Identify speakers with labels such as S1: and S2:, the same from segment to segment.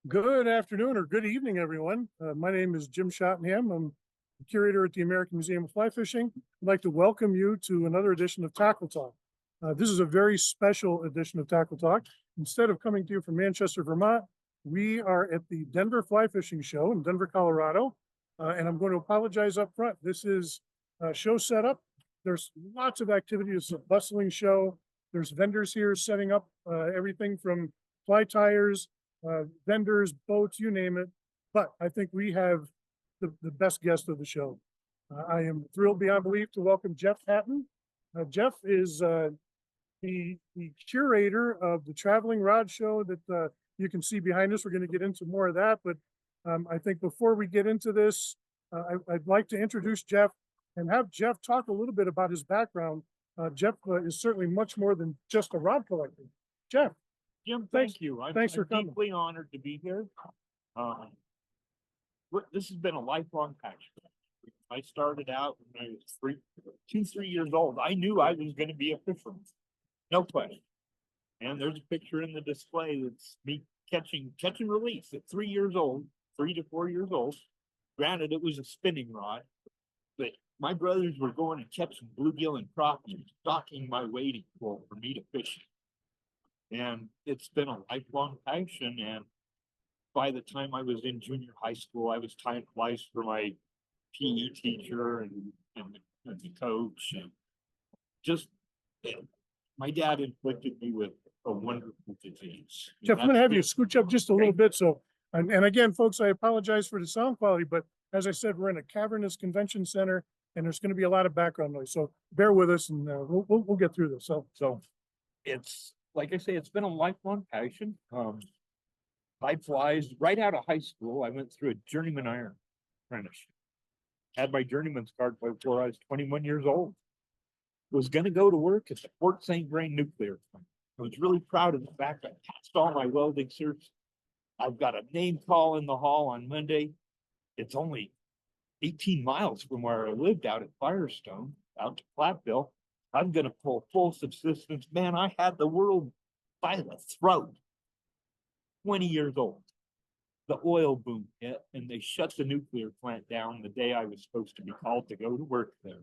S1: Good afternoon or good evening, everyone. My name is Jim Schottenham. I'm the curator at the American Museum of Fly Fishing. I'd like to welcome you to another edition of Tackle Talk. This is a very special edition of Tackle Talk. Instead of coming to you from Manchester, Vermont, we are at the Denver Fly Fishing Show in Denver, Colorado. And I'm going to apologize up front. This is a show setup. There's lots of activity. It's a bustling show. There's vendors here setting up everything from fly tires, vendors, boats, you name it. But I think we have the best guest of the show. I am thrilled beyond belief to welcome Jeff Hatton. Jeff is the curator of the traveling rod show that you can see behind us. We're going to get into more of that. But I think before we get into this, I'd like to introduce Jeff and have Jeff talk a little bit about his background. Jeff is certainly much more than just a rod collector. Jeff.
S2: Jim, thank you. I'm
S1: coming.
S2: Deeply honored to be here. This has been a lifelong passion. I started out when I was 3 years old. I knew I was going to be a fisherman, no question. And there's a picture in the display that's me catching release at 3 years old, 3 to 4 years old. Granted, it was a spinning rod, but my brothers were going and catching bluegill and crappie, stocking my wading pool for me to fish. And it's been a lifelong passion. And by the time I was in junior high school, I was tying flies for my PE teacher and the coach. And just, my dad inflicted me with a wonderful disease.
S1: Jeff, I'm going to have you scooch up just a little bit. So, and again, folks, I apologize for the sound quality, but as I said, we're in a cavernous convention center and there's going to be a lot of background noise. So bear with us and we'll get through this.
S2: So it's, like I say, it's been a lifelong passion. Tied flies right out of high school. I went through a journeyman iron apprenticeship. Had my journeyman's card before I was 21 years old. Was going to go to work at the Fort St. Vrain nuclear plant. I was really proud of the fact I passed all my welding certs. I've got a name call in the hall on Monday. It's only 18 miles from where I lived out at Firestone, out to Platteville. I'm going to pull full subsistence. Man, I had the world by the throat. 20 years old. The oil boom hit and they shut the nuclear plant down the day I was supposed to be called to go to work there.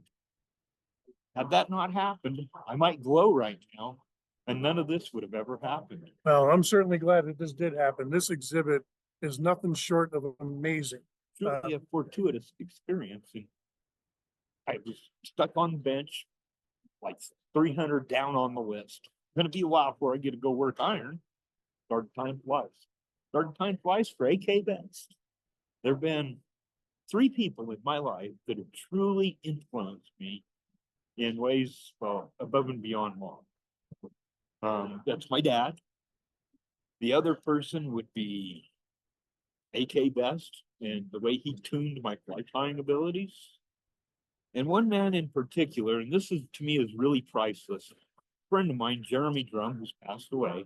S2: Had that not happened, I might glow right now and none of this would have ever happened.
S1: Well, I'm certainly glad that this did happen. This exhibit is nothing short of amazing.
S2: Truly a fortuitous experience. And I was stuck on the bench, like 300 down on the list. Going to be a while before I get to go work iron. Started tying flies for AK Best. There have been 3 people in my life that have truly influenced me in ways above and beyond mom. That's my dad. The other person would be AK Best and the way he tuned my fly tying abilities. And one man in particular, and this is to me is really priceless. A friend of mine, Jeremy Drum, who's passed away,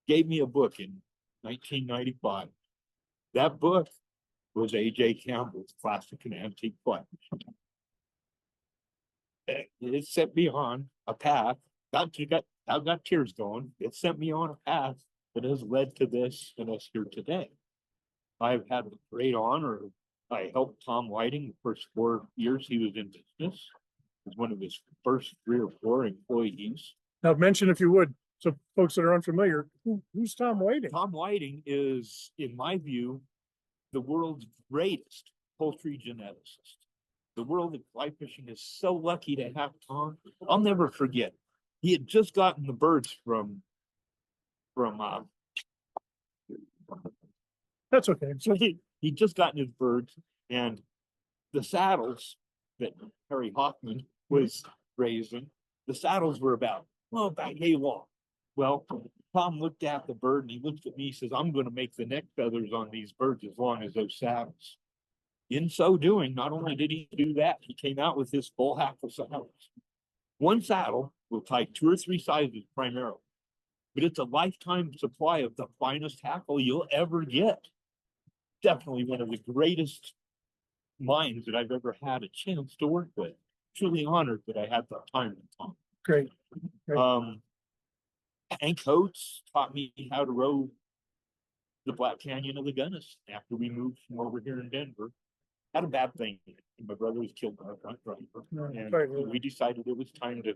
S2: gave me a book in 1995. That book was A.J. Campbell's Classic and Antique Fly. It set me on a path. I've got tears going. It sent me on a path that has led to this and us here today. I've had the great honor. I helped Tom Whiting the first 4 years he was in business. It was one of his first 3 or 4 employees.
S1: Now, mention if you would, so folks that are unfamiliar, who's Tom Whiting?
S2: Tom Whiting is, in my view, the world's greatest poultry geneticist. The world of fly fishing is so lucky to have Tom. I'll never forget. He had just gotten the birds from
S1: That's okay.
S2: So he just gotten his birds and the saddles that Harry Hoffman was raising, the saddles were about yay long. Well, Tom looked at the bird and he looked at me, he says, I'm going to make the neck feathers on these birds as long as those saddles. In so doing, not only did he do that, he came out with his full hackle saddles. One saddle will tie 2 or 3 sizes primarily, but it's a lifetime supply of the finest hackle you'll ever get. Definitely one of the greatest minds that I've ever had a chance to work with. Truly honored that I had that time with Tom.
S1: Great.
S2: Hank Coates taught me how to row the Black Canyon of the Gunnison after we moved from over here in Denver. Had a bad thing. My brother was killed by a drunk driver. And we decided it was time to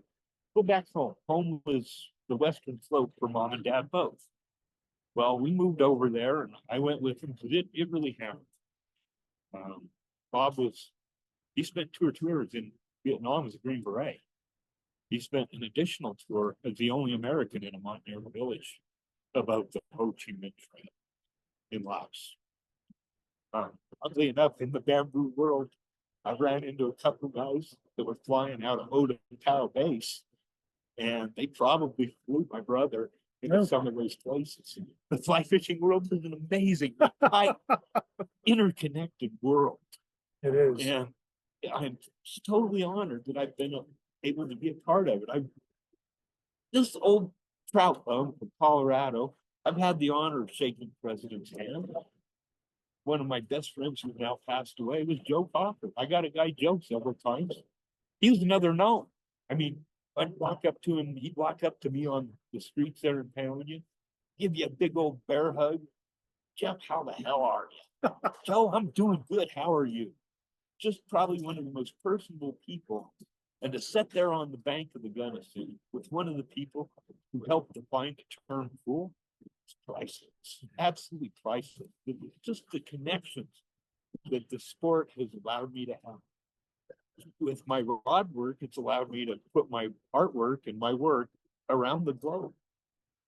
S2: go back home. Home was the western slope for mom and dad both. Well, we moved over there and I went with him because it really happened. Bob he spent 2 tours in Vietnam as a Green Beret. He spent an additional tour as the only American in a Montana village about the Ho Chi Minh Trail in Laos. Oddly enough, in the bamboo world, I ran into a couple of guys that were flying out of Oda Tao base, and they probably flew my brother into some of those places. The fly fishing world is an amazing, tight, interconnected world.
S1: It is.
S2: And I'm totally honored that I've been able to be a part of it. This old trout bum from Colorado, I've had the honor of shaking the president's hand. One of my best friends who now passed away was Joe Cocker. I got a guy Joe several times. He was another known. I mean, I'd walk up to him, he'd walk up to me on the streets there in Paonia, give you a big old bear hug. Jeff, how the hell are you? Joe, I'm doing good. How are you? Just probably one of the most personable people. And to sit there on the bank of the Gunnison with one of the people who helped define the term fool, it's priceless, absolutely priceless. Just the connections that the sport has allowed me to have. With my rod work, it's allowed me to put my artwork and my work around the globe.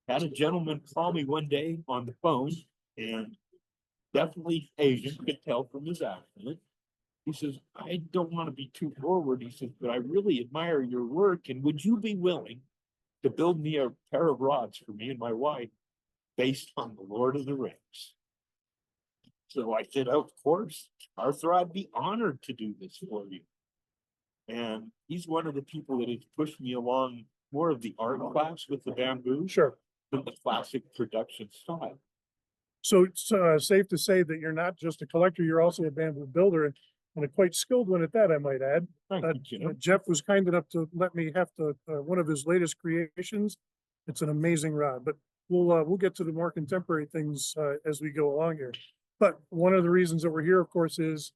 S2: Had a gentleman call me one day on the phone, and definitely Asian, could tell from his accent. He says, I don't want to be too forward. He says, but I really admire your work. And would you be willing to build me a pair of rods for me and my wife based on the Lord of the Rings? So I said, of course, Arthur, I'd be honored to do this for you. And he's one of the people that has pushed me along more of the art class with the bamboo than the classic production style.
S1: So it's safe to say that you're not just a collector, you're also a bamboo builder, and a quite skilled one at that, I might add. Jeff was kind enough to let me have one of his latest creations. It's an amazing rod, but we'll get to the more contemporary things as we go along here. But one of the reasons that we're here, of course, is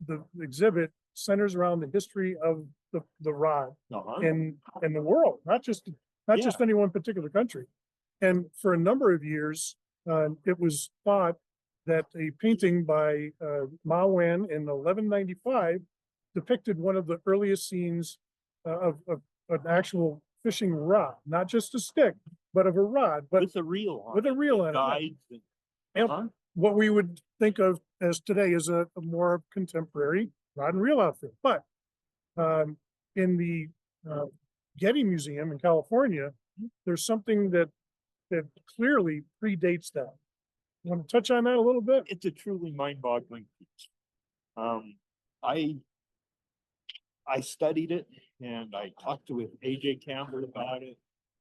S1: the exhibit centers around the history of the rod in the world, not just any one particular country. And for a number of years, it was thought that a painting by Ma Wen in 1195 depicted one of the earliest scenes of an actual fishing rod, not just a stick, but of a rod, but
S2: with a reel on
S1: it. What we would think of as today is a more contemporary rod and reel outfit. But in the Getty Museum in California, there's something that clearly predates that. You want to touch on that a little bit?
S2: It's a truly mind-boggling piece. I studied it and I talked with AJ Campbell about it,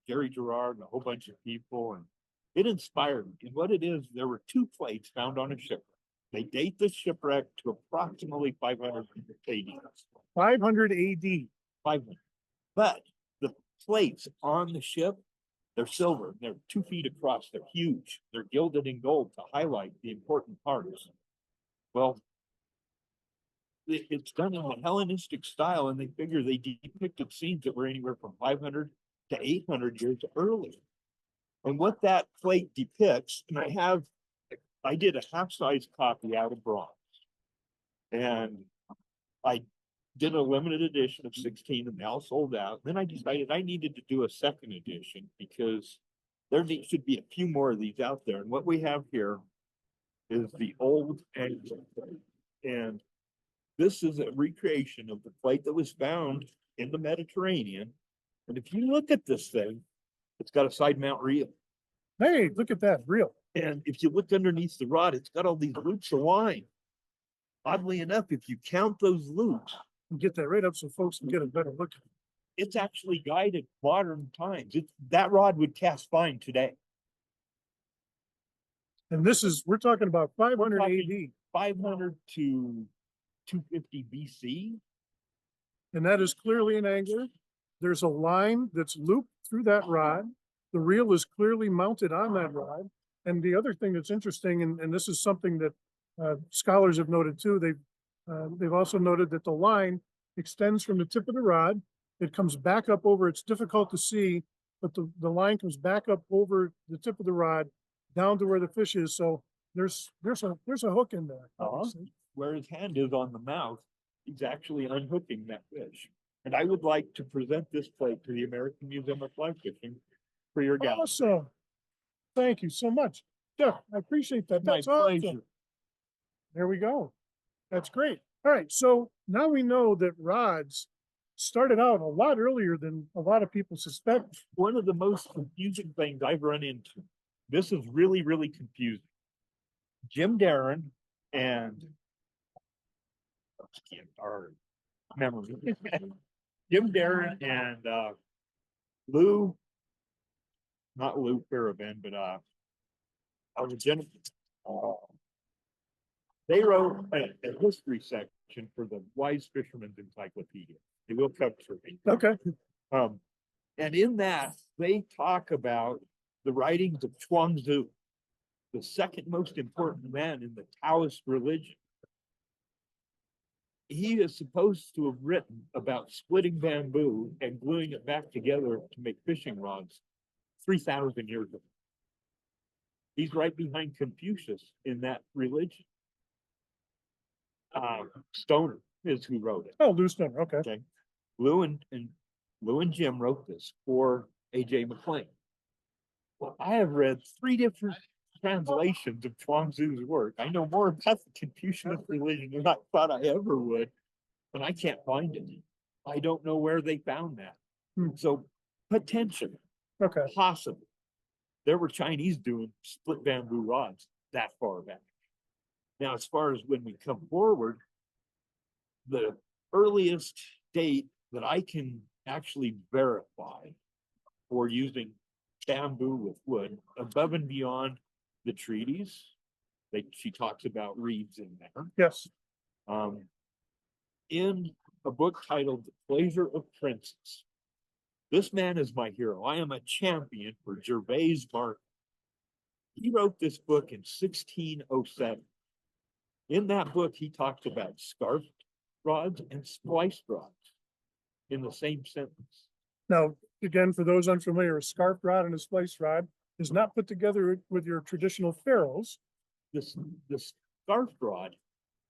S2: Jerry Gerard, and a whole bunch of people, and it inspired me. And what it is, there were 2 plates found on a shipwreck. They date the shipwreck to approximately 500 AD.
S1: 500 AD.
S2: 500. But the plates on the ship, they're silver. They're 2 feet across. They're huge. They're gilded in gold to highlight the important parts. Well, it's done in a Hellenistic style, and they figure they depicted scenes that were anywhere from 500 to 800 years earlier. And what that plate depicts, and I did a half-size copy out of bronze, and I did a limited edition of 16 and they all sold out. Then I decided I needed to do a second edition because there should be a few more of these out there. And what we have here is the old angel plate. And this is a recreation of the plate that was found in the Mediterranean. And if you look at this thing, it's got a side mount reel.
S1: Hey, look at that reel.
S2: And if you look underneath the rod, it's got all these loops of line. Oddly enough, if you count those loops,
S1: get that right up so folks can get a better look at it.
S2: It's actually guided modern times. That rod would cast fine today.
S1: And we're talking about 500 AD.
S2: 500 to 250 BC.
S1: And that is clearly an angler. There's a line that's looped through that rod. The reel is clearly mounted on that rod. And the other thing that's interesting, and this is something that scholars have noted too, they've also noted that the line extends from the tip of the rod. It comes back up over, it's difficult to see, but the line comes back up over the tip of the rod down to where the fish is. So there's a hook in there. Obviously.
S2: Where his hand is on the mouth, he's actually unhooking that fish. And I would like to present this plate to the American Museum of Fly Fishing for your gallery.
S1: Awesome. Thank you so much. Jeff, I appreciate that.
S2: My
S1: That's awesome.
S2: pleasure.
S1: There we go. That's great. All right. So now we know that rods started out a lot earlier than a lot of people suspect.
S2: One of the most confusing things I've run into, this is really, really confusing. Jim Darren and our memory. Jim Darren and Lou, not Lou Farabin, but they wrote a history section for the Wise Fisherman's Encyclopedia. They will come through me.
S1: Okay.
S2: And in that, they talk about the writings of Chuang-Tzu, the second most important man in the Taoist religion. He is supposed to have written about splitting bamboo and gluing it back together to make fishing rods 3,000 years ago. He's right behind Confucius in that religion. Stoner is who wrote it.
S1: Oh, Lou Stoner. Okay.
S2: Okay. Lou and Jim wrote this for A.J. McLean. Well, I have read 3 different translations of Chuang-Tzu's work. I know more about the Confucianist religion than I thought I ever would, but I can't find it. I don't know where they found that. So potentially,
S1: Okay.
S2: possibly, there were Chinese doing split bamboo rods that far back. Now, as far as when we come forward, the earliest date that I can actually verify for using bamboo with wood above and beyond the treaties, she talks about reeds in there.
S1: Yes.
S2: In a book titled The Pleasure of Princes. This man is my hero. I am a champion for Gervais Markham. He wrote this book in 1607. In that book, he talks about scarf rods and spliced rods in the same sentence.
S1: Now, again, for those unfamiliar, a scarf rod and a splice rod is not put together with your traditional ferrules.
S2: This scarf rod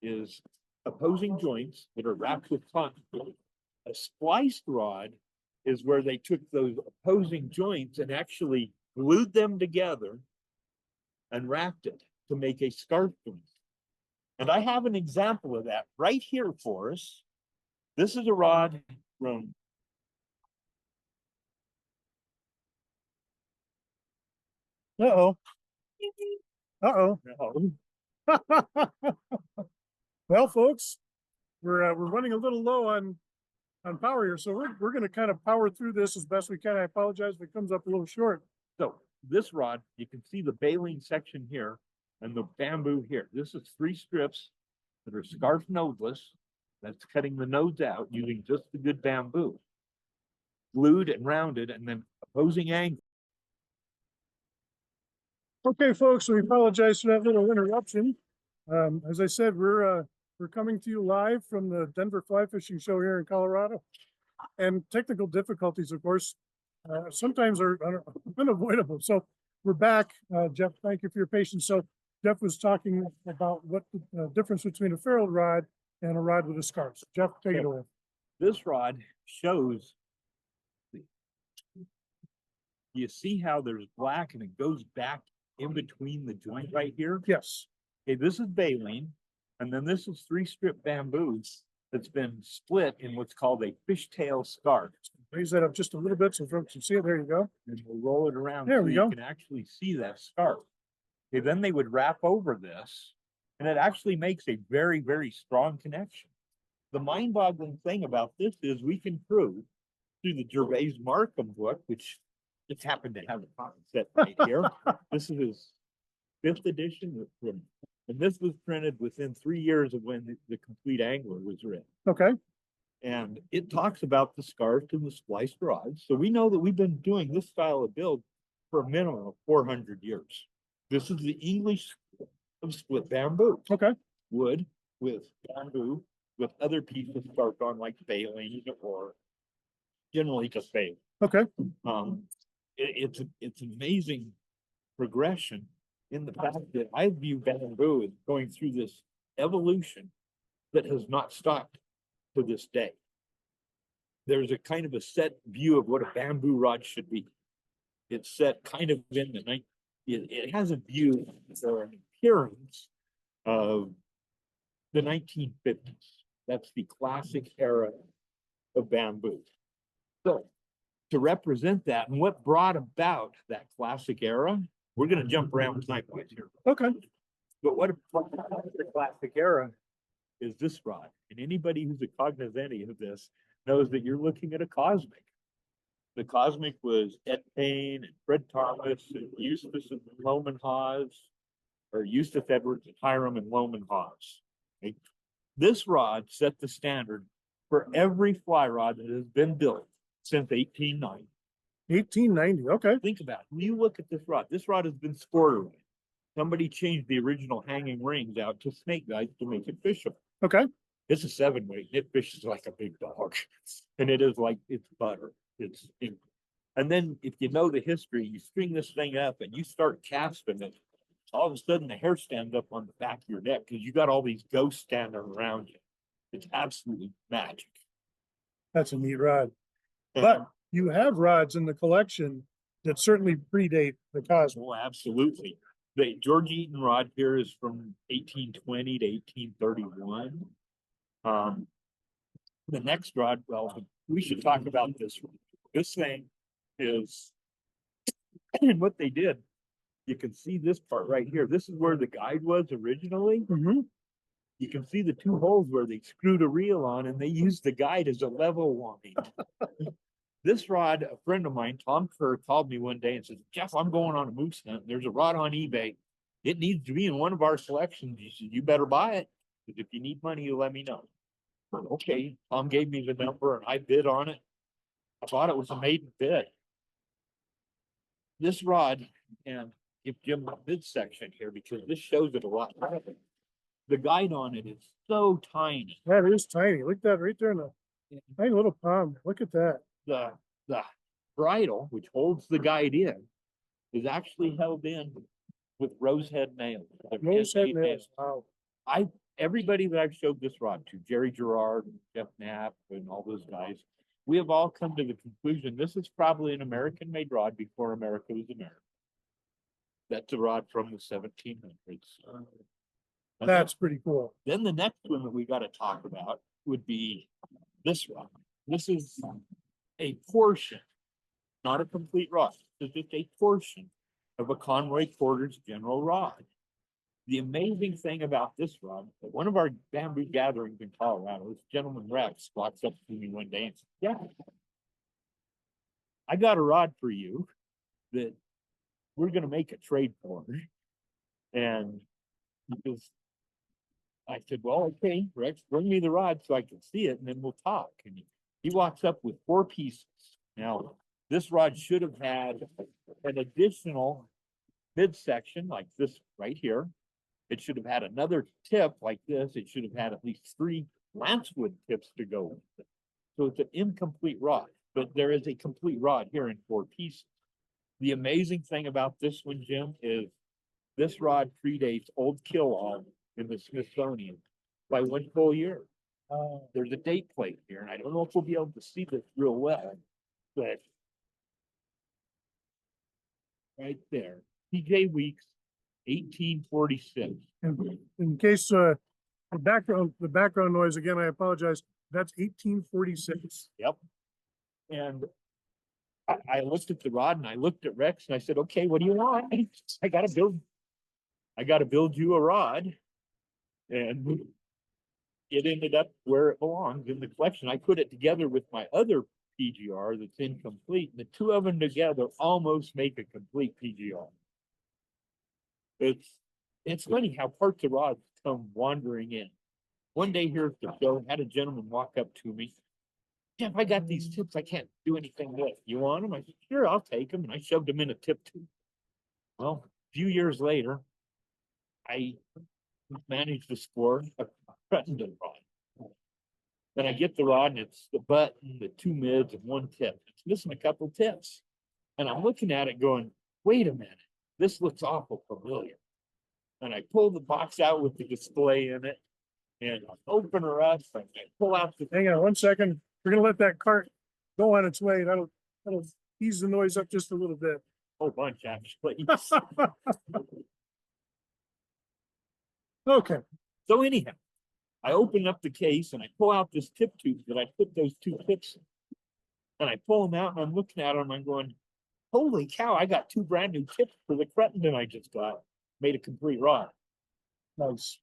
S2: is opposing joints that are wrapped with cotton. A spliced rod is where they took those opposing joints and actually glued them together and wrapped it to make a scarf joint. And I have an example of that right here for us. This is a rod from
S1: Uh-oh. Uh-oh. Well, folks, we're running a little low on power here, so we're going to kind of power through this as best we can. I apologize if it comes up a little short.
S2: So this rod, you can see the baleen section here and the bamboo here. This is 3 strips that are scarf nodeless. That's cutting the nodes out using just the good bamboo, glued and rounded, and then opposing angle.
S1: Okay, folks, we apologize for that little interruption. As I said, we're coming to you live from the Denver Fly Fishing Show here in Colorado. And technical difficulties, of course, sometimes are unavoidable. So we're back. Jeff, thank you for your patience. So Jeff was talking about what the difference between a ferrule rod and a rod with a scarf. So Jeff, take it away.
S2: This rod shows, you see how there's black and it goes back in between the joint right here?
S1: Yes.
S2: Okay, this is baleen, and then this is 3-strip bamboo that's been split in what's called a fishtail scarf.
S1: Raise that up just a little bit so folks can see it. There you go.
S2: And we'll roll it around
S1: there
S2: so
S1: we
S2: you
S1: go.
S2: can actually see that scarf. Okay, then they would wrap over this, and it actually makes a very, very strong connection. The mind-boggling thing about this is we can prove through the Gervais Markham book, which just happened to have a copy set right here. This is his 5th edition, and this was printed within 3 years of when the Complete Angler was written.
S1: Okay.
S2: And it talks about the scarfed and the spliced rods. So we know that we've been doing this style of build for a minimum of 400 years. This is the English of split bamboo.
S1: Okay,
S2: Wood with bamboo with other pieces carved on like baling or generally just baling.
S1: okay,
S2: It's amazing progression in the fact that I view bamboo as going through this evolution that has not stopped to this day. There's a kind of a set view of what a bamboo rod should be. It's set kind of in the night. It has a view or an appearance of the 1950s. That's the classic era of bamboo. So to represent that and what brought about that classic era, we're going to jump around type-wise here.
S1: okay.
S2: But what the classic era is this rod. And anybody who's a cognizant of this knows that you're looking at a cosmic. The cosmic was Ed Payne and Fred Thomas and Eustace and Loman Hawes, or Eustace Edwards and Hiram and Loman Hawes. Okay? This rod set the standard for every fly rod that has been built since 1890.
S1: 1890, okay,
S2: Think about it. When you look at this rod has been sported with. Somebody changed the original hanging rings out to snake guides to make it fishable.
S1: okay.
S2: It's a 7-weight. It fishes like a big dog. And it is like, it's butter. And then if you know the history, you string this thing up and you start casting it, all of a sudden the hair stands up on the back of your neck because you got all these ghosts standing around you. It's absolutely magic.
S1: That's a neat rod. But you have rods in the collection that certainly predate the cosmic.
S2: Oh, absolutely. The George Eaton rod here is from 1820 to 1831. The next rod, well, we should talk about this one. This thing is, and what they did, you can see this part right here. This is where the guide was originally.
S1: Mm-hmm.
S2: You can see the two holes where they screwed a reel on and they used the guide as a level line. This rod, a friend of mine, Tom Kerr, called me one day and said, Jeff, I'm going on a moose hunt. There's a rod on eBay. It needs to be in one of our selections. He said, you better buy it. Because if you need money, you let me know. Okay, Tom gave me the number and I bid on it. I thought it was a maiden bid. This rod, and give Jim the midsection here because this shows it a lot. The guide on it is so tiny.
S1: That is tiny. Look at that right there in the tiny little palm. Look at that.
S2: The bridle, which holds the guide in, is actually held in with rosehead nails.
S1: Rosehead nails. Wow.
S2: Everybody that I've showed this rod to, Jerry Gerard, Jeff Knapp, and all those guys, we have all come to the conclusion this is probably an American-made rod before America was America. That's a rod from the 1700s.
S1: That's pretty cool.
S2: Then the next one that we got to talk about would be this rod. This is a portion, not a complete rod. It's just a portion of a Conroy Quarters general rod. The amazing thing about this rod, at one of our bamboo gatherings in Colorado, this gentleman Rex walks up to me one day and said, yeah, I got a rod for you that we're going to make a trade for. And because I said, well, okay, Rex, bring me the rod so I can see it and then we'll talk. And he walks up with 4 pieces. Now, this rod should have had an additional midsection like this right here. It should have had another tip like this. It should have had at least 3 lancewood tips to go with it. So it's an incomplete rod, but there is a complete rod here in 4 pieces. The amazing thing about this one, Jim, is this rod predates Old Killall in the Smithsonian by 1 full year. There's a date plate here, and I don't know if we'll be able to see this real well, but right there, TJ Weeks, 1846.
S1: In case the background noise again, I apologize. That's 1846.
S2: Yep. And I looked at the rod and I looked at Rex and I said, okay, what do you want? I gotta build you a rod. And it ended up where it belongs in the collection. I put it together with my other PGR that's incomplete. And the 2 of them together almost make a complete PGR. It's funny how parts of rods come wandering in. One day here at the show, I had a gentleman walk up to me. Jeff, I got these tips I can't do anything with. You want them? I said, sure, I'll take them. And I shoved them in a tip tube. Well, few years later, I managed to score a Crittenden rod. Then I get the rod and it's the button, the two mids, and one tip. It's missing a couple tips. And I'm looking at it going, wait a minute, this looks awful familiar. And I pull the box out with the display in it and I open her up and I pull out the.
S1: Hang on 1 second. We're gonna let that cart go on its way. That'll ease the noise up just a little bit.
S2: Whole bunch actually.
S1: Okay.
S2: So anyhow, I open up the case and I pull out this tip tube that I put those two tips in. And I pull them out and I'm looking at them and I'm going, holy cow, I got two brand new tips for the Crittenden I just got. Made a complete rod.
S1: Nice.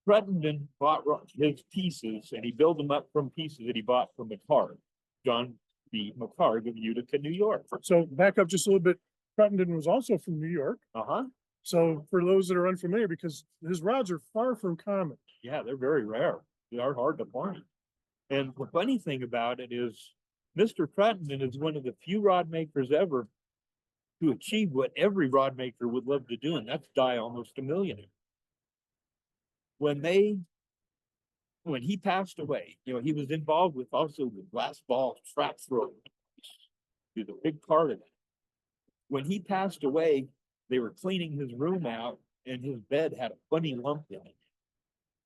S2: Crittenden bought his pieces and he built them up from pieces that he bought from McCarg, John B. McCarg of Utica, New York.
S1: So back up just a little bit. Crittenden was also from New York.
S2: Uh-huh.
S1: So for those that are unfamiliar, because his rods are far from common.
S2: Yeah, they're very rare. They are hard to find. And the funny thing about it is Mr. Crittenden is one of the few rod makers ever to achieve what every rod maker would love to do, and that's die almost a millionaire. When he passed away, you know, he was involved with also the glass ball trap throw. He was a big part of it. When he passed away, they were cleaning his room out and his bed had a funny lump in it.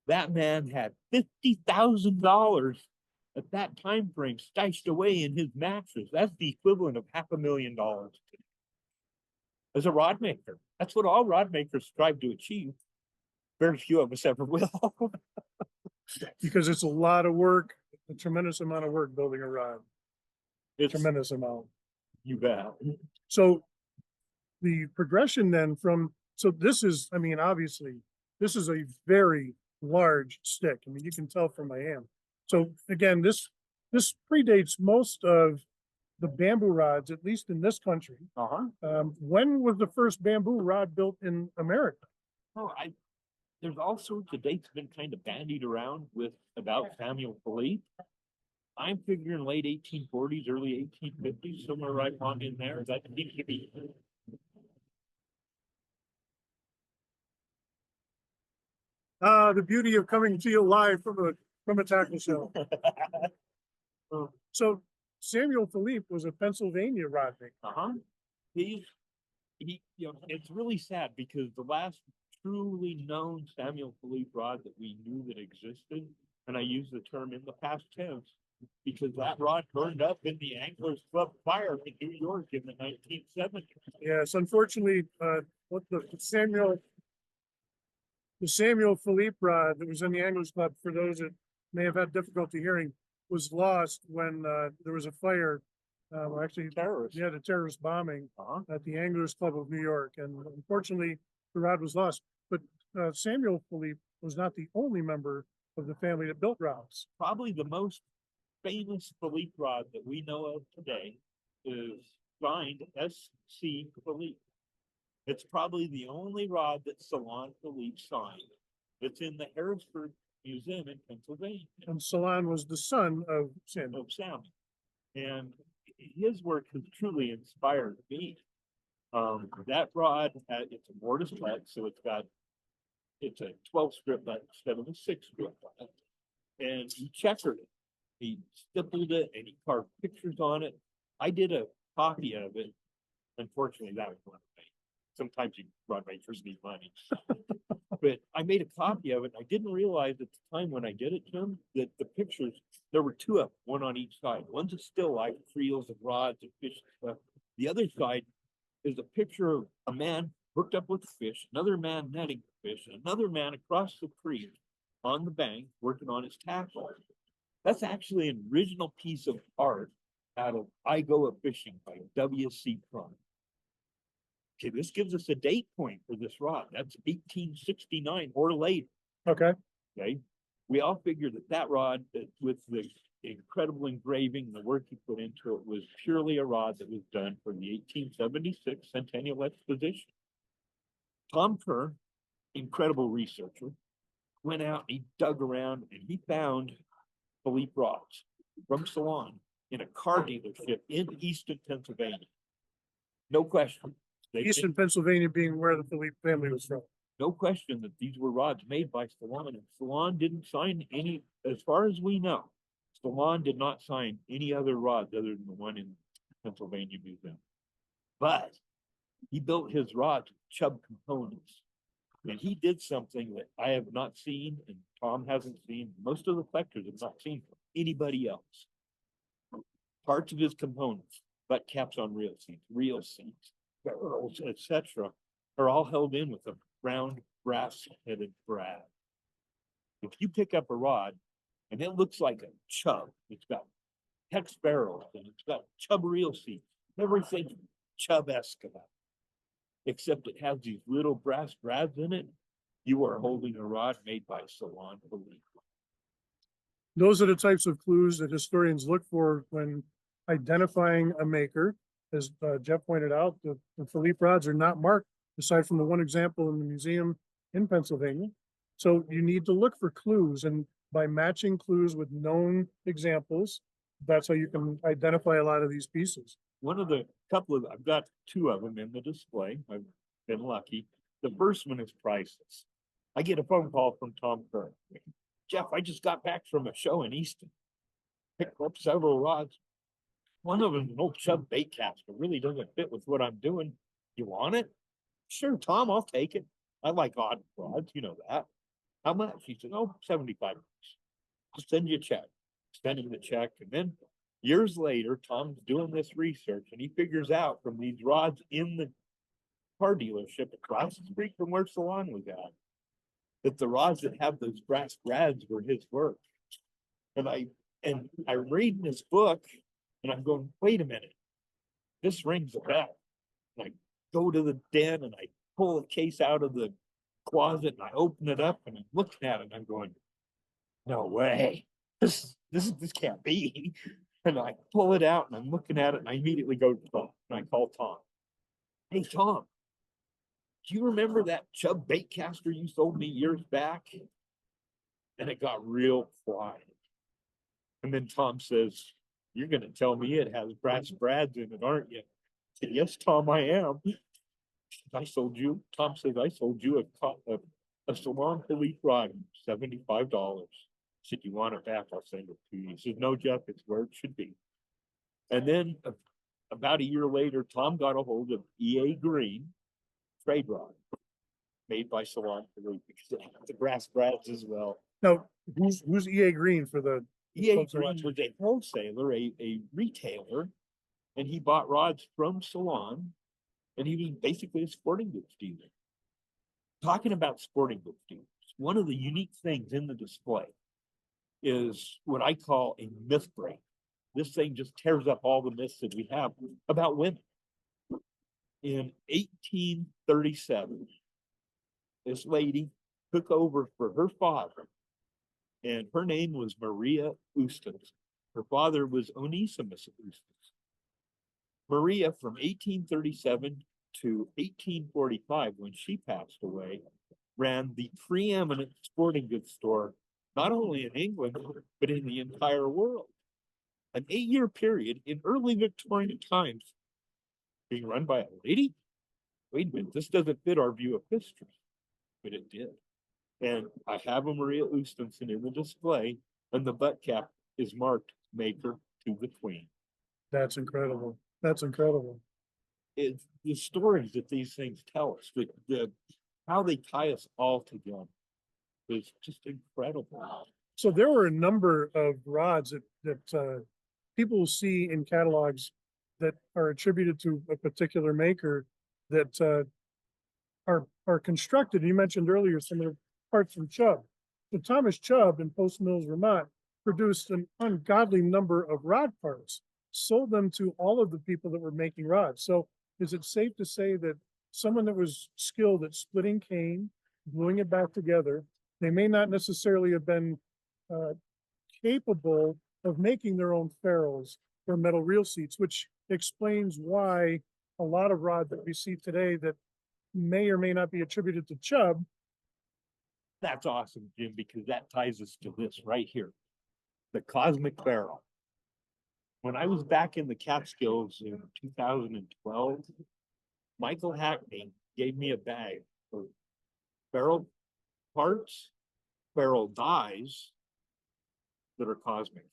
S2: That man had $50,000 at that time frame stashed away in his mattress. That's the equivalent of $500,000 today. As a rod maker, that's what all rod makers strive to achieve. Very few of us ever will.
S1: Because it's a lot of work, a tremendous amount of work building a rod.
S2: It's
S1: Tremendous amount.
S2: You bet.
S1: So the progression then so this is, I mean, obviously, this is a very large stick. I mean, you can tell from my hand. So again, this predates most of the bamboo rods, at least in this country.
S2: Uh-huh.
S1: When was the first bamboo rod built in America?
S2: Oh, there's all sorts of dates been kind of bandied around about Samuel Philippe. I'm figuring late 1840s, early 1850s, somewhere right on in there. That seems to be.
S1: The beauty of coming to you live from a tackle show. So Samuel Philippe was a Pennsylvania rod maker.
S2: Uh-huh. He, you know, it's really sad because the last truly known Samuel Philippe rod that we knew that existed, and I use the term in the past tense, because that rod burned up in the Anglers Club fire in New York in the 1970s.
S1: Yes, unfortunately, what the Samuel Philippe rod that was in the Anglers Club, for those that may have had difficulty hearing, was lost when there was a fire. Actually,
S2: Terrorists.
S1: yeah, the terrorist bombing
S2: Uh-huh.
S1: at the Anglers Club of New York, and unfortunately, the rod was lost. But Samuel Philippe was not the only member of the family that built rods.
S2: Probably the most famous Philippe rod that we know of today is signed S.C. Philippe. It's probably the only rod that Salon Philippe signed. It's in the Harrisburg Museum in Pennsylvania.
S1: And Salon was the son of Samuel.
S2: And his work has truly inspired me. That rod, it's a mortise cut, so it's a 12 strip cut instead of a 6 strip cut. And he checkered it. He stippled it and he carved pictures on it. I did a copy of it. Unfortunately, that was one thing. Sometimes rod makers need money. But I made a copy of it. I didn't realize at the time when I did it, Jim, that the pictures, there were two of them, one on each side. One's a still life, reels and rods and fish and stuff. The other side is a picture of a man hooked up with fish, another man netting fish, and another man across the creek on the bank working on his tackle. That's actually an original piece of art out of I Go A-Fishing by W.C. Crumb. Okay, this gives us a date point for this rod. That's 1869 or later.
S1: Okay.
S2: Okay. We all figured that rod, with the incredible engraving, the work he put into it, was purely a rod that was done for the 1876 Centennial Exposition. Tom Kerr, incredible researcher, went out and he dug around and he found Philippe rods from Salon in a car dealership in Easton, Pennsylvania. No question. They
S1: Eastern Pennsylvania being where the Philippe family was from.
S2: no question that these were rods made by Salon, and Salon didn't sign any, as far as we know, Salon did not sign any other rods other than the one in Pennsylvania Museum. But he built his rods with Chubb components. And he did something that I have not seen, and Tom hasn't seen, most of the collectors have not seen from anybody else. Parts of his components, butt caps on reel seats, barrels, etc., are all held in with a round brass-headed brad. If you pick up a rod and it looks like a Chubb, it's got hex barrels and it's got Chubb reel seats, everything Chubb-esque about it, except it has these little brass brads in it, you are holding a rod made by Salon Philippe.
S1: Those are the types of clues that historians look for when identifying a maker. As Jeff pointed out, the Philippe rods are not marked, aside from the one example in the museum in Pennsylvania. So you need to look for clues, and by matching clues with known examples, that's how you can identify a lot of these pieces.
S2: One of the couple of, I've got two of them in the display. I've been lucky. The first one is priceless. I get a phone call from Tom Kerr. Jeff, I just got back from a show in Easton. Picked up several rods. One of them is an old Chubb bait cast, but really doesn't fit with what I'm doing. You want it? Sure, Tom, I'll take it. I like odd rods, you know that. How much? He said, oh, $75. I'll send you a check. Send him the check. And then years later, Tom's doing this research and he figures out from these rods in the car dealership across the street from where Salon was at, that the rods that have those brass brads were his work. And I'm reading this book and I'm going, wait a minute, this rings a bell. And I go to the den and I pull a case out of the closet and I open it up and I'm looking at it and I'm going, no way, this can't be. And I pull it out and I'm looking at it and I immediately go to Tom and I call Tom. Hey, Tom, do you remember that Chubb bait caster you sold me years back? And it got real quiet. And then Tom says, you're going to tell me it has brass brads in it, aren't you? I said, yes, Tom, I am. Tom says, I sold you a Salon Philippe rod, $75. I said, you want it back? I'll send it to you. He said, no, Jeff, it's where it should be. And then about a year later, Tom got a hold of E.A. Green trade rod made by Salon Philippe because it had the brass brads as well.
S1: Now, who's E.A. Green for the
S2: E.A. Green was a wholesaler, a retailer, and he bought rods from Salon, and he was basically a sporting goods dealer. Talking about sporting goods dealers, one of the unique things in the display is what I call a myth break. This thing just tears up all the myths that we have about women. In 1837, this lady took over for her father, and her name was Maria Eustens. Her father was Onesimus Eustens. Maria, from 1837 to 1845, when she passed away, ran the preeminent sporting goods store, not only in England, but in the entire world. An 8-year period in early Victorian times being run by a lady? Wait a minute, this doesn't fit our view of history, but it did. And I have a Maria Eustensson in the display, and the butt cap is marked Maker to the Queen.
S1: That's incredible. That's incredible.
S2: It's the stories that these things tell us, how they tie us all together is just incredible.
S1: So there were a number of rods that people see in catalogs that are attributed to a particular maker that are constructed. You mentioned earlier some of the parts from Chubb. So Thomas Chubb in Post Mills, Vermont, produced an ungodly number of rod parts, sold them to all of the people that were making rods. So is it safe to say that someone that was skilled at splitting cane, gluing it back together, they may not necessarily have been capable of making their own ferrules or metal reel seats, which explains why a lot of rods that we see today that may or may not be attributed to Chubb.
S2: That's awesome, Jim, because that ties us to this right here, the cosmic barrel. When I was back in the Catskills in 2012, Michael Hackney gave me a bag of barrel parts, barrel dies that are cosmic.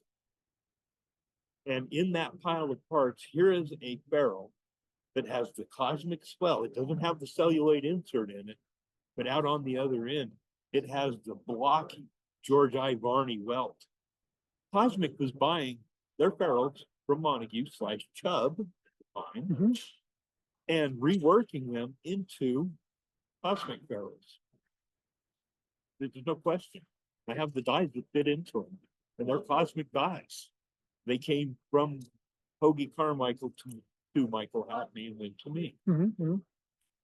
S2: And in that pile of parts, here is a barrel that has the cosmic swell. It doesn't have the celluloid insert in it, but out on the other end, it has the blocky George I. Varney welt. Cosmic was buying their barrels from Montague / Chubb and reworking them into cosmic barrels. There's no question. I have the dies that fit into them, and they're cosmic dies. They came from Hoagie Carmichael to Michael Hackney and then to me.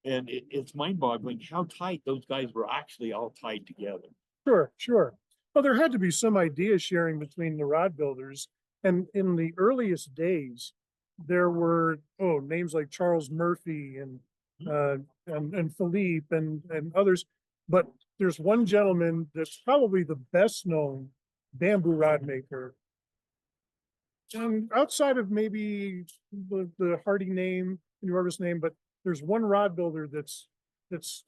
S2: And it's mind-boggling how tight those guys were actually all tied together.
S1: Sure, sure. Well, there had to be some idea sharing between the rod builders. And in the earliest days, there were names like Charles Murphy and Philippe and others. But there's one gentleman that's probably the best known bamboo rod maker. And outside of maybe the Hardy name, New name, but there's one rod builder that's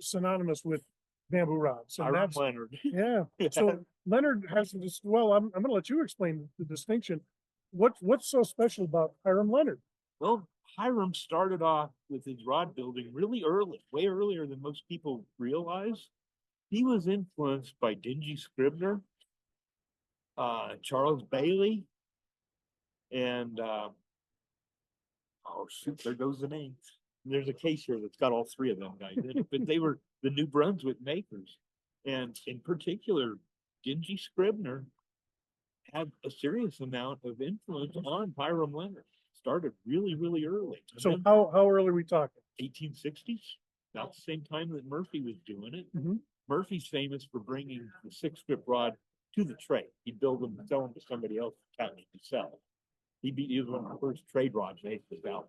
S1: synonymous with bamboo rods. And that's
S2: Leonard.
S1: Yeah. So Leonard has this. Well, I'm going to let you explain the distinction. What's so special about Hiram Leonard?
S2: Well, Hiram started off with his rod building really early, way earlier than most people realize. He was influenced by Dingy Scribner, Charles Bailey, and oh shoot, there goes the name. There's a case here that's got all three of them guys in it, but they were the New Brunswick makers. And in particular, Dingy Scribner had a serious amount of influence on Hiram Leonard. Started really, really early.
S1: So how early are we talking?
S2: 1860s, about the same time that Murphy was doing it. Murphy's famous for bringing the 6-grip rod to the trade. He'd build them and sell them to somebody else to sell. He was one of the first trade rods made this out.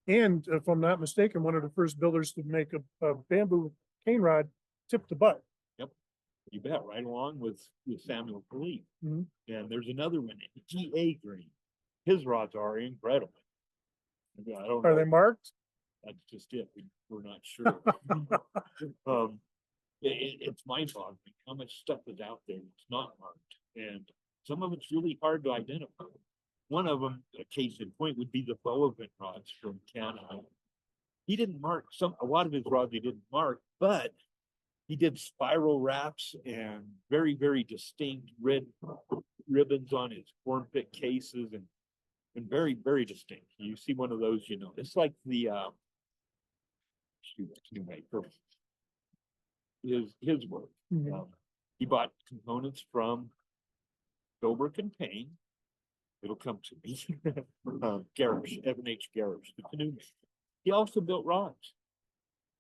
S1: And if I'm not mistaken, one of the first builders to make a bamboo cane rod tip to butt.
S2: Yep, you bet. Right along with Samuel Philippe. And there's another one, G.A. Green. His rods are incredible. I don't know.
S1: Are they marked?
S2: That's just it. We're not sure. It's mind-boggling how much stuff is out there that's not marked, and some of it's really hard to identify. One of them, a case in point, would be the Sullivan rods from Canada. He didn't mark a lot of his rods. He didn't mark, but he did spiral wraps and very, very distinct red ribbons on his corn pit cases, and very, very distinct. You see one of those, it's like the his work. He bought components from Philbrook and Payne. It'll come to me. Garish, Evan H. Garish, the canoe maker. He also built rods.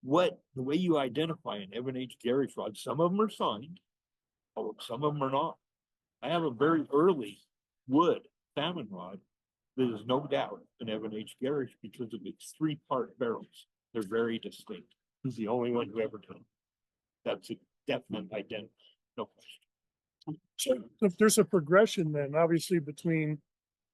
S2: The way you identify an Evan H. Garish rod, some of them are signed, some of them are not. I have a very early wood salmon rod that is no doubt an Evan H. Garish because of its 3-part barrels. They're very distinct. He's the only one who ever done it. That's a definite identity, no question.
S1: So if there's a progression then, obviously, between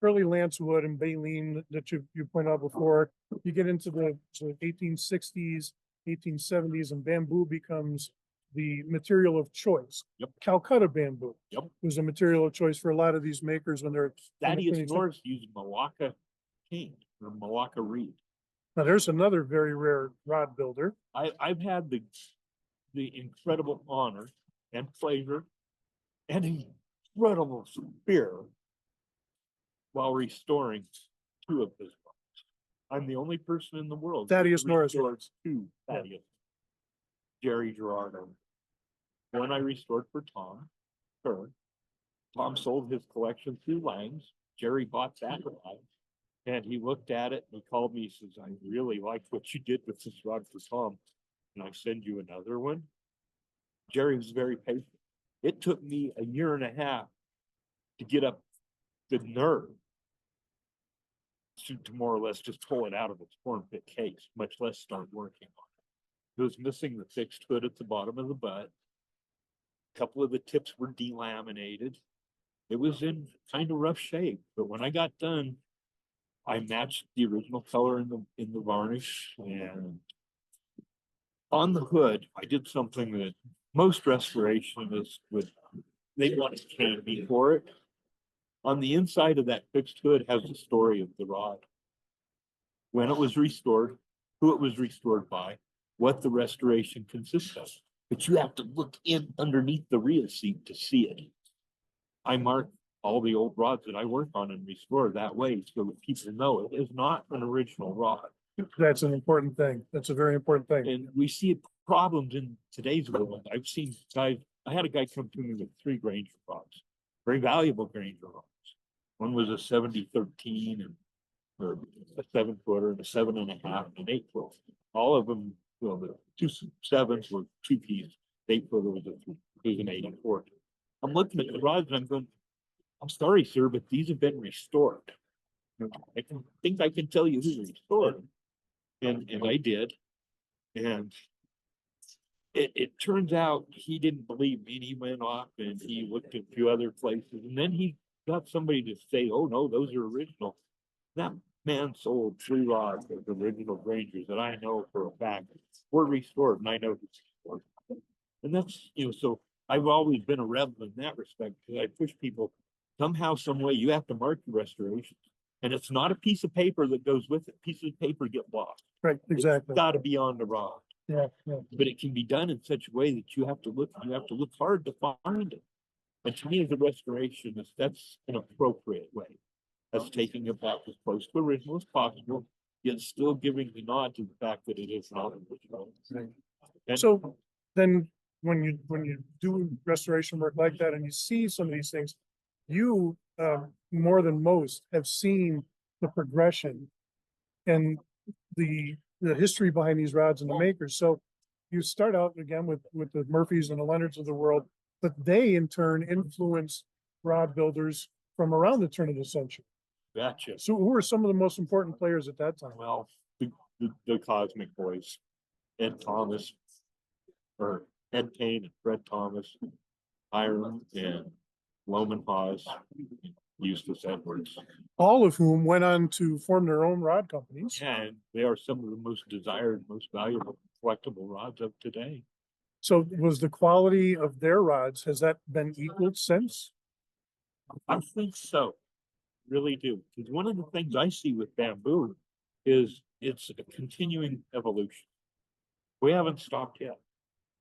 S1: early Lancewood and Baleen that you pointed out before, you get into the 1860s, 1870s, and bamboo becomes the material of choice. Calcutta bamboo was a material of choice for a lot of these makers when they're.
S2: Thaddeus Norris used Malacca cane or Malacca reed.
S1: Now there's another very rare rod builder.
S2: I've had the incredible honor and pleasure and incredible fear while restoring 2 of his rods. I'm the only person in the world.
S1: Thaddeus Norris
S2: rods. 2 Thaddeus. Jerry Gerardo. One I restored for Tom Kerr. Tom sold his collection through Lang's. Jerry bought that rod. And he looked at it and he called me. He says, I really liked what you did with this rod for Tom. And I send you another one. Jerry was very patient. It took me a year and a half to get up the nerve to more or less just pull it out of its corn pit case, much less start working on it. It was missing the fixed hood at the bottom of the butt. A couple of the tips were delaminated. It was in kind of rough shape, but when I got done, I matched the original color in the varnish, and on the hood, I did something that most restorationists they want to change before it. On the inside of that fixed hood has the story of the rod. When it was restored, who it was restored by, what the restoration consists of. But you have to look in underneath the reel seat to see it. I mark all the old rods that I work on and restore that way so that people know it is not an original rod.
S1: That's an important thing. That's a very important thing.
S2: And we see problems in today's world. I've seen guys, I had a guy come to me with 3 Granger rods, very valuable Granger rods. One was a 70-13 and or a 7-footer and a 7.5 and an 8-foot. All of them, well, the 2 7s were 2-piece. 8-footer was an 84. I'm looking at the rods and I'm going, I'm sorry, sir, but these have been restored. I think I can tell you who restored them. And I did. And it turns out he didn't believe me and he went off and he looked at a few other places. And then he got somebody to say, oh no, those are original. That man sold 3 rods of original Grangers that I know for a fact were restored, and I know who's restored. And that's, so I've always been a rebel in that respect because I push people somehow, some way. You have to mark your restorations, and it's not a piece of paper that goes with it. Pieces of paper get lost.
S1: Right, exactly.
S2: It's got to be on the rod.
S1: Yeah, yeah.
S2: But it can be done in such a way that you have to look hard to find it. And to me, as a restorationist, that's an appropriate way. That's taking it back as close to original as possible, yet still giving the nod to the fact that it is not original.
S1: Right.
S2: And
S1: So then when you do restoration work like that and you see some of these things, you more than most have seen the progression and the history behind these rods and the makers. So you start out again with the Murphys and the Leonards of the world, but they in turn influence rod builders from around the turn of the century.
S2: Gotcha.
S1: So who are some of the most important players at that time?
S2: Well, the Cosmic Boys, Ed Thomas, or Ed Payne and Fred Thomas, Hiram and Loman Hawes, Eustace Edwards.
S1: All of whom went on to form their own rod companies.
S2: And they are some of the most desired, most valuable collectible rods of today.
S1: So was the quality of their rods, has that been equaled since?
S2: I think so. Really do. Because one of the things I see with bamboo is it's a continuing evolution. We haven't stopped yet.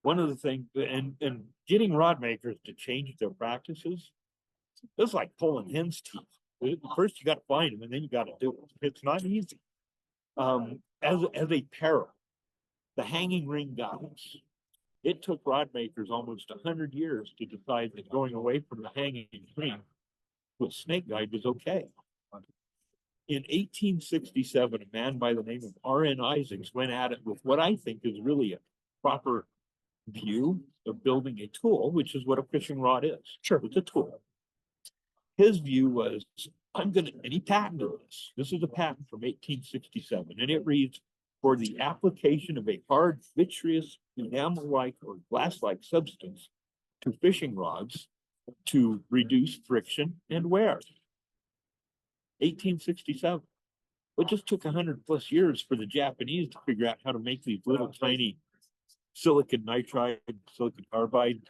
S2: One of the things, and getting rod makers to change their practices, it's like pulling hen's teeth. First you got to find them and then you got to do it. It's not easy. As a peril, the hanging ring guys, it took rod makers almost 100 years to decide that going away from the hanging ring with snake guide was okay. In 1867, a man by the name of R.N. Isaacs went at it with what I think is really a proper view of building a tool, which is what a fishing rod is.
S1: Sure.
S2: It's a tool. His view was, and he patented this. This is a patent from 1867, and it reads, for the application of a hard, vitreous, enamel-like or glass-like substance to fishing rods to reduce friction and wear. 1867. It just took 100+ years for the Japanese to figure out how to make these little tiny silicon nitride, silicon carbide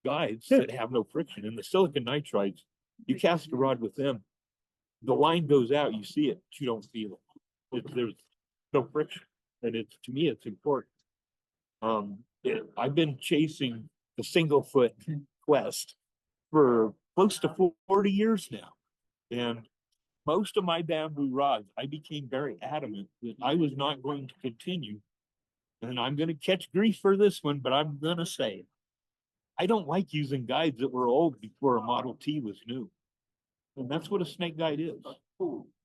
S2: guides that have no friction. And the silicon nitrides, you cast a rod with them, the line goes out, you see it, but you don't feel it. There's no friction. And to me, it's important. I've been chasing the single foot quest for close to 40 years now. And most of my bamboo rods, I became very adamant that I was not going to continue. And I'm going to catch grief for this one, but I'm going to say it. I don't like using guides that were old before a Model T was new. And that's what a snake guide is.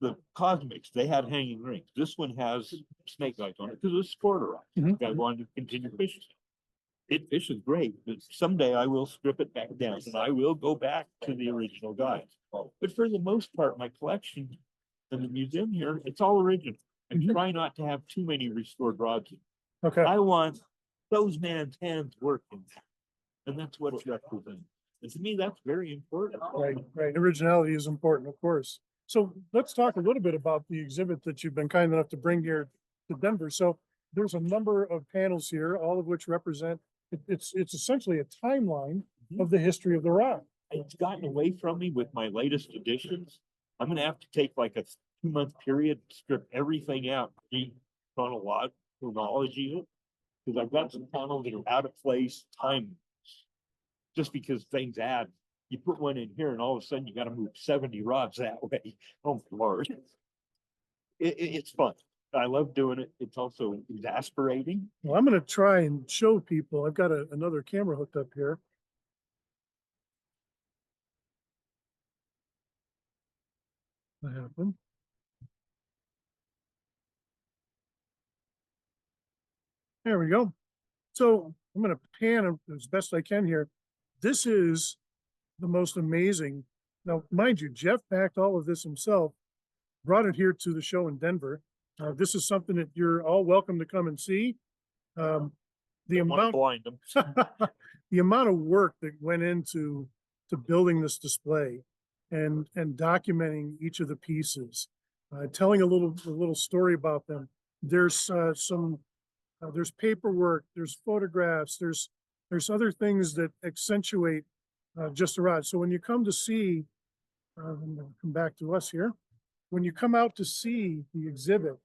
S2: The Cosmics, they had hanging rings. This one has snake guides on it because it's a sport rod. I wanted to continue fishing. It fishes great, but someday I will strip it back down and I will go back to the original guides. But for the most part, my collection in the museum here, it's all original. I try not to have too many restored rods.
S1: Okay.
S2: I want those man's hands working. And that's what it represents. And to me, that's very important.
S1: Right, right. Originality is important, of course. So let's talk a little bit about the exhibit that you've been kind enough to bring here to Denver. So there's a number of panels here, all of which represent, it's essentially a timeline of the history of the rod.
S2: It's gotten away from me with my latest editions. I'm gonna have to take like a 2-month period, strip everything out, chronology, because I've got some panels that are out of place, time. Just because things add, you put one in here and all of a sudden you gotta move 70 rods that way. Oh, my Lord. It's fun. I love doing it. It's also exasperating.
S1: Well, I'm gonna try and show people, I've got another camera hooked up here. What happened? There we go. So I'm gonna pan as best I can here. This is the most amazing. Now, mind you, Jeff packed all of this himself, brought it here to the show in Denver. This is something that you're all welcome to come and see. The
S2: Don't wanna
S1: amount,
S2: blind them.
S1: the amount of work that went into building this display and documenting each of the pieces, telling a little story about them. There's there's paperwork, there's photographs, there's other things that accentuate just a rod. So when you come to see, come back to us here. When you come out to see the exhibit,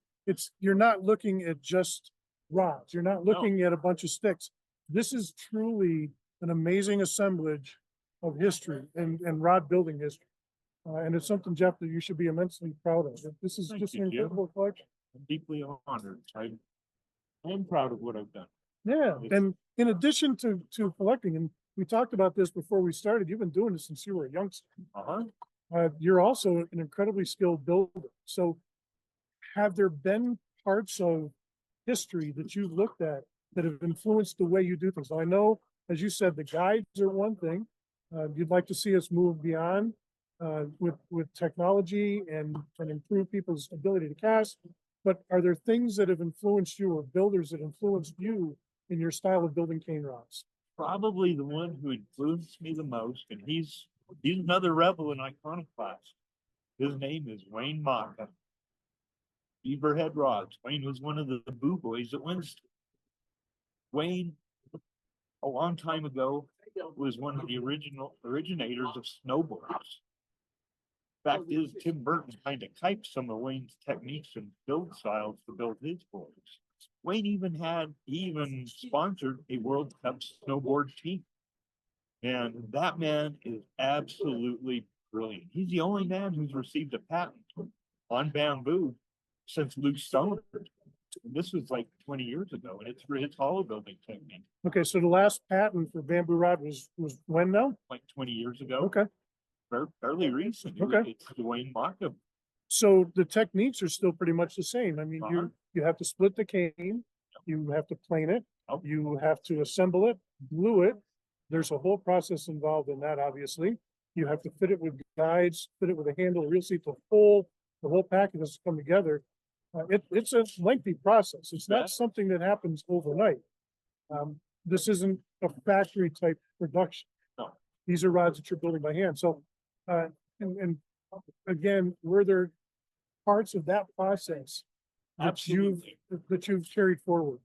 S1: you're not looking at just rods. You're not looking at a bunch of sticks. This is truly an amazing assemblage of history and rod building history. And it's something, Jeff, that you should be immensely proud of. This is
S2: Thank
S1: just
S2: you,
S1: an
S2: Jim.
S1: incredible collection.
S2: I'm deeply honored. I'm proud of what I've done.
S1: Yeah, and in addition to collecting, and we talked about this before we started, you've been doing this since you were a youngster. You're also an incredibly skilled builder. So have there been parts of history that you've looked at that have influenced the way you do things? Now, I know, as you said, the guides are one thing. You'd like to see us move beyond with technology and improve people's ability to cast. But are there things that have influenced you or builders that influenced you in your style of building cane rods?
S2: Probably the one who influenced me the most, and he's another rebel in iconoclast. His name is Wayne Maka. Beaverhead Rods. Wayne was one of the boo boys at Winston. Wayne, a long time ago, was one of the originators of snowboards. Fact is, Tim Burton kind of typed some of Wayne's techniques and build styles to build his boards. Wayne even sponsored a World Cup snowboard team. And that man is absolutely brilliant. He's the only man who's received a patent on bamboo since Luke Stoner. This was like 20 years ago, and it's for his hollow building technique.
S1: Okay, so the last patent for bamboo rod was when now?
S2: Like 20 years ago.
S1: Okay.
S2: Fairly recent.
S1: Okay.
S2: It's Dwayne Maka.
S1: So the techniques are still pretty much the same. I mean, you have to split the cane, you have to plane it, you have to assemble it, glue it. There's a whole process involved in that, obviously. You have to fit it with guides, fit it with a handle, reel seat, the whole package has to come together. It's a lengthy process. It's not something that happens overnight. This isn't a factory type production.
S2: No.
S1: These are rods that you're building by hand. So, and again, were there parts of that process that you've carried forward?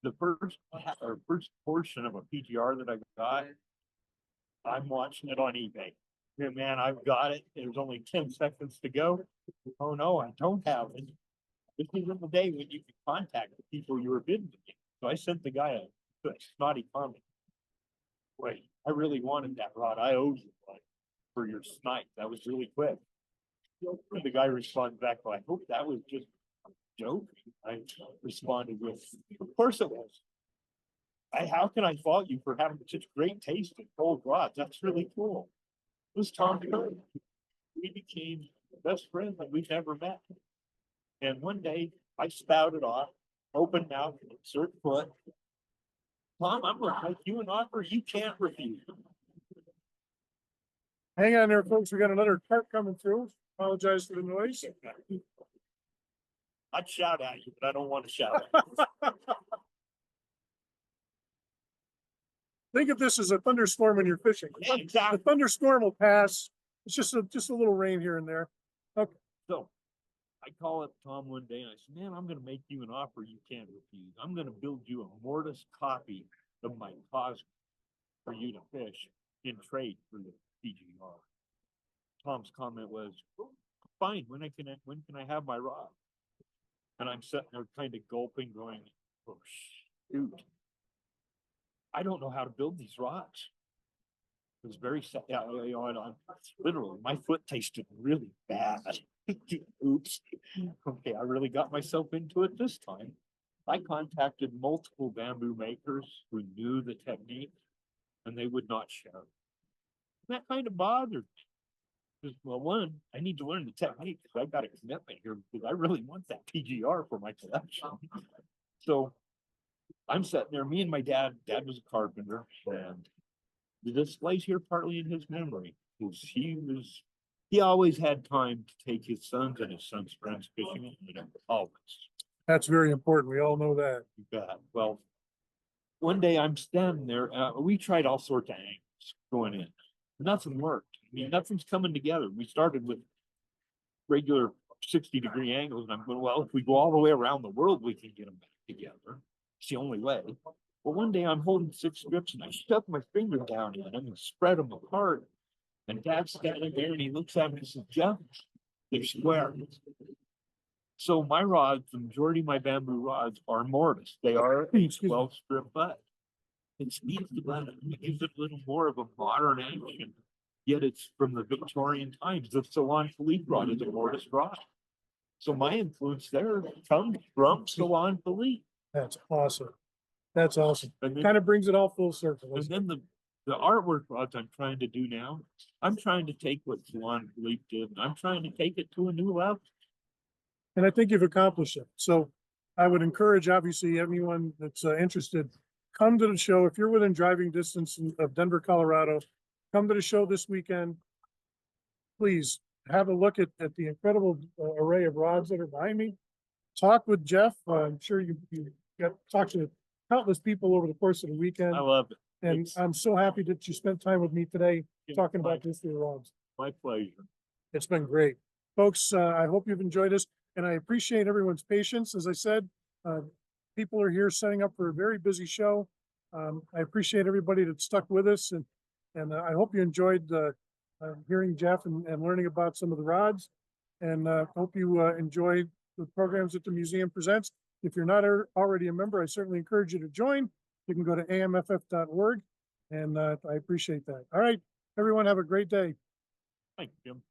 S2: The first portion of a PGR that I got, I'm watching it on eBay. Yeah, man, I've got it. There's only 10 seconds to go. Oh no, I don't have it. This is in the day when you can contact the people you were bidding against. So I sent the guy a snotty comment. Wait, I really wanted that rod. I owe you one for your snipe. That was really quick. And the guy responded back, well, I hope that was just a joke. I responded with, of course it was. How can I fault you for having such great taste in cold rods? That's really cool. It was Tom Curry. We became best friends that we've ever met. And one day I spouted off, open mouth, insert foot. Tom, I'm gonna make you an offer you can't refuse.
S1: Hang on there, folks. We got another cart coming through. Apologize for the noise.
S2: I'd shout at you, but I don't want to shout at you.
S1: Think of this as a thunderstorm when you're fishing.
S2: Yeah, exactly.
S1: The thunderstorm will pass. It's just a little rain here and there. Okay.
S2: So I call up Tom one day and I said, man, I'm gonna make you an offer you can't refuse. I'm gonna build you a mortise copy of my cause for you to fish in trade for the PGR. Tom's comment was, fine, when can I have my rod? And I'm sitting there kind of gulping, going, oh shoot. I don't know how to build these rods. It was very sad. Yeah, you know, and literally my foot tasted really bad. Oops. Okay, I really got myself into it this time. I contacted multiple bamboo makers who knew the technique and they would not share. That kind of bothered me. Because, well, one, I need to learn the technique because I've got a commitment here because I really want that PGR for my collection. So I'm sitting there, me and my dad was a carpenter, and the display's here partly in his memory because he always had time to take his sons and his sons' friends fishing, you know, always.
S1: That's very important. We all know that.
S2: You bet. Well, one day I'm standing there, we tried all sorts of angles going in. Nothing worked. I mean, nothing's coming together. We started with regular 60-degree angles, and I'm going, well, if we go all the way around the world, we can get them back together. It's the only way. Well, one day I'm holding 6 strips and I stuck my finger down in them and spread them apart. And Dad's standing there and he looks at me and says, Jeff, they're square. So my rods, the majority of my bamboo rods are mortise. They are a 12-strip butt. It's neat about it. It gives it a little more of a modern action. Yet it's from the Victorian times. The Salon Philippe rod is a mortise rod. So my influence there comes from Salon Philippe.
S1: That's awesome. That's awesome.
S2: And then,
S1: Kind of brings it all full circle.
S2: and then the artwork rods I'm trying to do now, I'm trying to take what Salon Philippe did, and I'm trying to take it to a new level.
S1: And I think you've accomplished it. So I would encourage, obviously, anyone that's interested, come to the show. If you're within driving distance of Denver, Colorado, come to the show this weekend. Please have a look at the incredible array of rods that are behind me. Talk with Jeff. I'm sure you got talked to countless people over the course of the weekend.
S2: I love it.
S1: And I'm so happy that you spent time with me today talking
S2: my,
S1: about this with rods.
S2: My pleasure.
S1: It's been great. Folks, I hope you've enjoyed this, and I appreciate everyone's patience. As I said, people are here setting up for a very busy show. I appreciate everybody that stuck with us, and I hope you enjoyed hearing Jeff and learning about some of the rods. And hope you enjoyed the programs that the museum presents. If you're not already a member, I certainly encourage you to join. You can go to amff.org, and I appreciate that. All right, everyone, have a great day.
S2: Thank you, Jim.